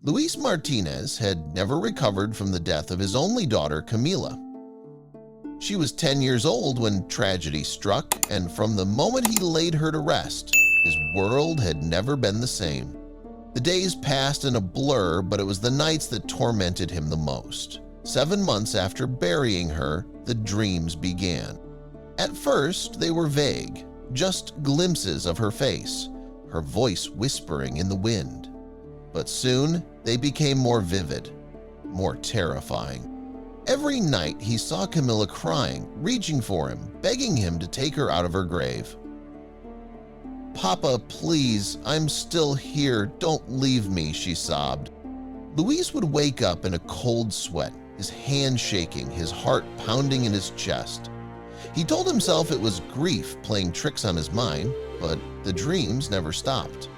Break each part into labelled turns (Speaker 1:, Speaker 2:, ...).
Speaker 1: Luis Martínez had never recovered from the death of his only daughter, Camila. She was 10 years old when tragedy struck, and from the moment he laid her to rest, his world had never been the same. The days passed in a blur, but it was the nights that tormented him the most. 7 months after burying her, the dreams began. At first, they were vague, just glimpses of her face, her voice whispering in the wind. But soon, they became more vivid, more terrifying. Every night, he saw Camila crying, reaching for him, begging him to take her out of her grave. "Papa, please, I'm still here. Don't leave me," she sobbed. Luis would wake up in a cold sweat, his hands shaking, his heart pounding in his chest. He told himself it was grief playing tricks on his mind, but the dreams never stopped.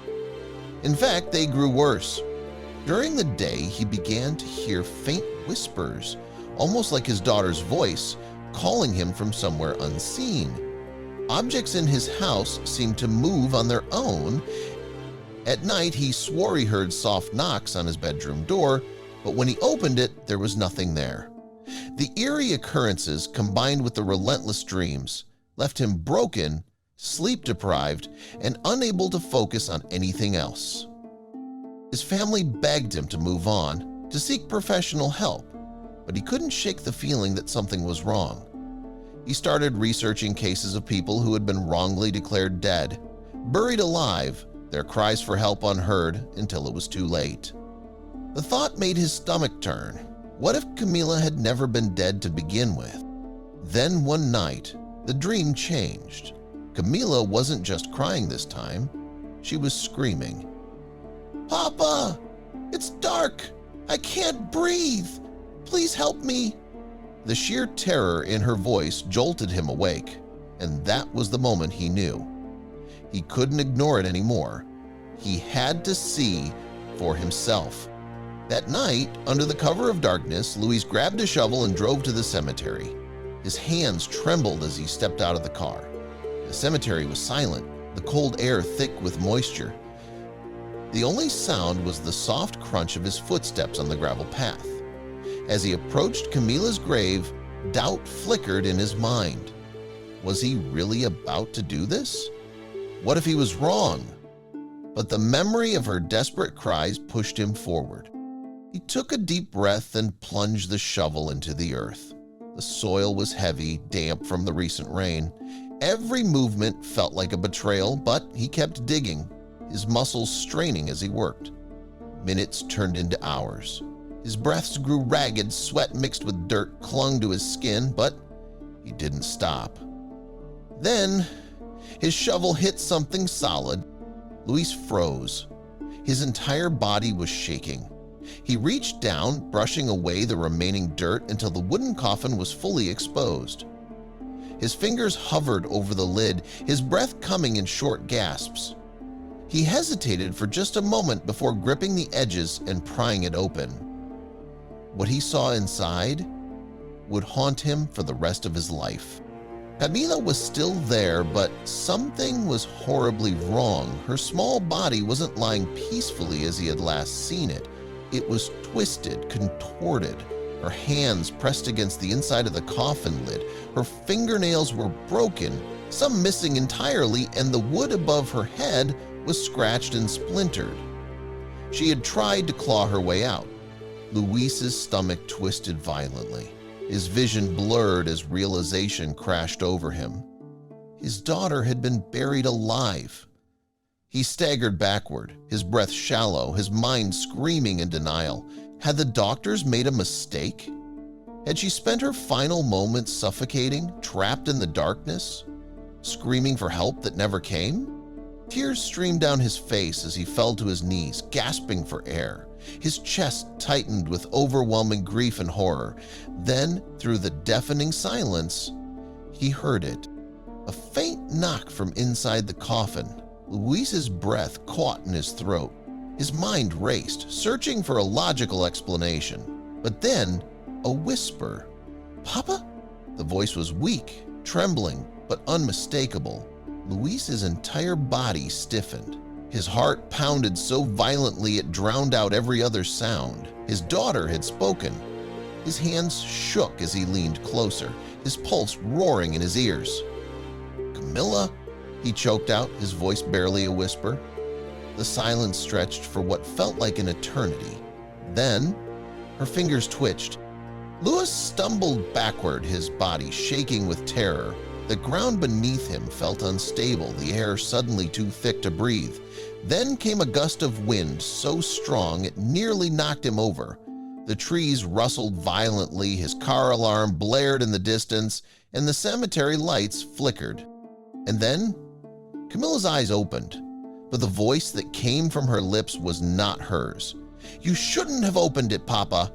Speaker 1: In fact, they grew worse. During the day, he began to hear faint whispers, almost like his daughter's voice, calling him from somewhere unseen. Objects in his house seemed to move on their own. At night, he swore he heard soft knocks on his bedroom door, but when he opened it, there was nothing there. The eerie occurrences, combined with the relentless dreams, left him broken, sleep-deprived, and unable to focus on anything else. His family begged him to move on, to seek professional help, but he couldn't shake the feeling that something was wrong. He started researching cases of people who had been wrongly declared dead, buried alive, their cries for help unheard until it was too late. The thought made his stomach turn. What if Camila had never been dead to begin with? Then one night, the dream changed. Camila wasn't just crying this time. She was screaming, "Papa, it's dark. I can't breathe. Please help me." The sheer terror in her voice jolted him awake, and that was the moment he knew. He couldn't ignore it anymore. He had to see for himself. That night, under the cover of darkness, Luis grabbed a shovel and drove to the cemetery. His hands trembled as he stepped out of the car. The cemetery was silent, the cold air thick with moisture. The only sound was the soft crunch of his footsteps on the gravel path. As he approached Camila's grave, doubt flickered in his mind. Was he really about to do this? What if he was wrong? But the memory of her desperate cries pushed him forward. He took a deep breath and plunged the shovel into the earth. The soil was heavy, damp from the recent rain. Every movement felt like a betrayal, but he kept digging, his muscles straining as he worked. Minutes turned into hours. His breaths grew ragged, sweat mixed with dirt clung to his skin, but he didn't stop. Then, his shovel hit something solid. Luis froze. His entire body was shaking. He reached down, brushing away the remaining dirt until the wooden coffin was fully exposed. His fingers hovered over the lid, his breath coming in short gasps. He hesitated for just a moment before gripping the edges and prying it open. What he saw inside would haunt him for the rest of his life. Camila was still there, but something was horribly wrong. Her small body wasn't lying peacefully as he had last seen it. It was twisted, contorted, her hands pressed against the inside of the coffin lid. Her fingernails were broken, some missing entirely, and the wood above her head was scratched and splintered. She had tried to claw her way out. Luis's stomach twisted violently. His vision blurred as realization crashed over him. His daughter had been buried alive. He staggered backward, his breath shallow, his mind screaming in denial. Had the doctors made a mistake? Had she spent her final moments suffocating, trapped in the darkness, screaming for help that never came? Tears streamed down his face as he fell to his knees, gasping for air. His chest tightened with overwhelming grief and horror. Then, through the deafening silence, he heard it. A faint knock from inside the coffin. Luis's breath caught in his throat. His mind raced, searching for a logical explanation. But then, a whisper. "Papa?" The voice was weak, trembling, but unmistakable. Luis's entire body stiffened. His heart pounded so violently it drowned out every other sound. His daughter had spoken. His hands shook as he leaned closer, his pulse roaring in his ears. "Camila?" he choked out, his voice barely a whisper. The silence stretched for what felt like an eternity. Then, her fingers twitched. Louis stumbled backward, his body shaking with terror. The ground beneath him felt unstable, the air suddenly too thick to breathe. Then came a gust of wind so strong it nearly knocked him over. The trees rustled violently, his car alarm blared in the distance, and the cemetery lights flickered. And then, Camila's eyes opened, but the voice that came from her lips was not hers. "You shouldn't have opened it, Papa."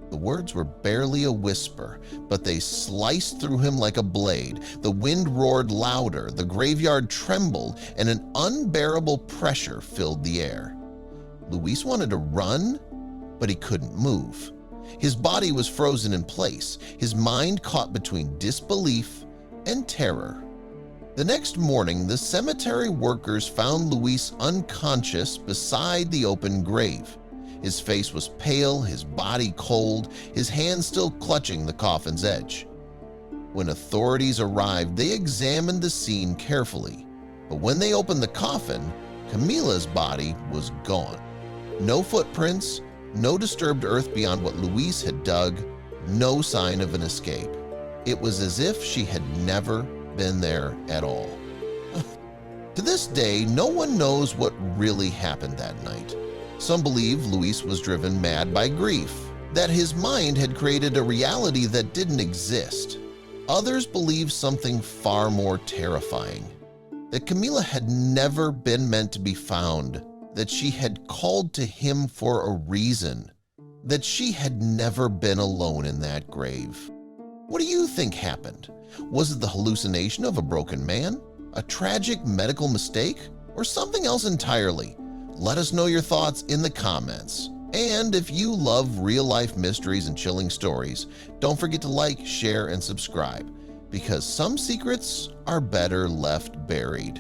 Speaker 1: The words were barely a whisper, but they sliced through him like a blade. The wind roared louder, the graveyard trembled, and an unbearable pressure filled the air. Luis wanted to run, but he couldn't move. His body was frozen in place, his mind caught between disbelief and terror. The next morning, the cemetery workers found Luis unconscious beside the open grave. His face was pale, his body cold, his hands still clutching the coffin's edge. When authorities arrived, they examined the scene carefully. But when they opened the coffin, Camila's body was gone. No footprints, no disturbed earth beyond what Luis had dug, no sign of an escape. It was as if she had never been there at all. To this day, no one knows what really happened that night. Some believe Luis was driven mad by grief, that his mind had created a reality that didn't exist. Others believe something far more terrifying, that Camila had never been meant to be found, that she had called to him for a reason, that she had never been alone in that grave. What do you think happened? Was it the hallucination of a broken man, a tragic medical mistake, or something else entirely? Let us know your thoughts in the comments. And if you love real-life mysteries and chilling stories, don't forget to like, share, and subscribe, because some secrets are better left buried.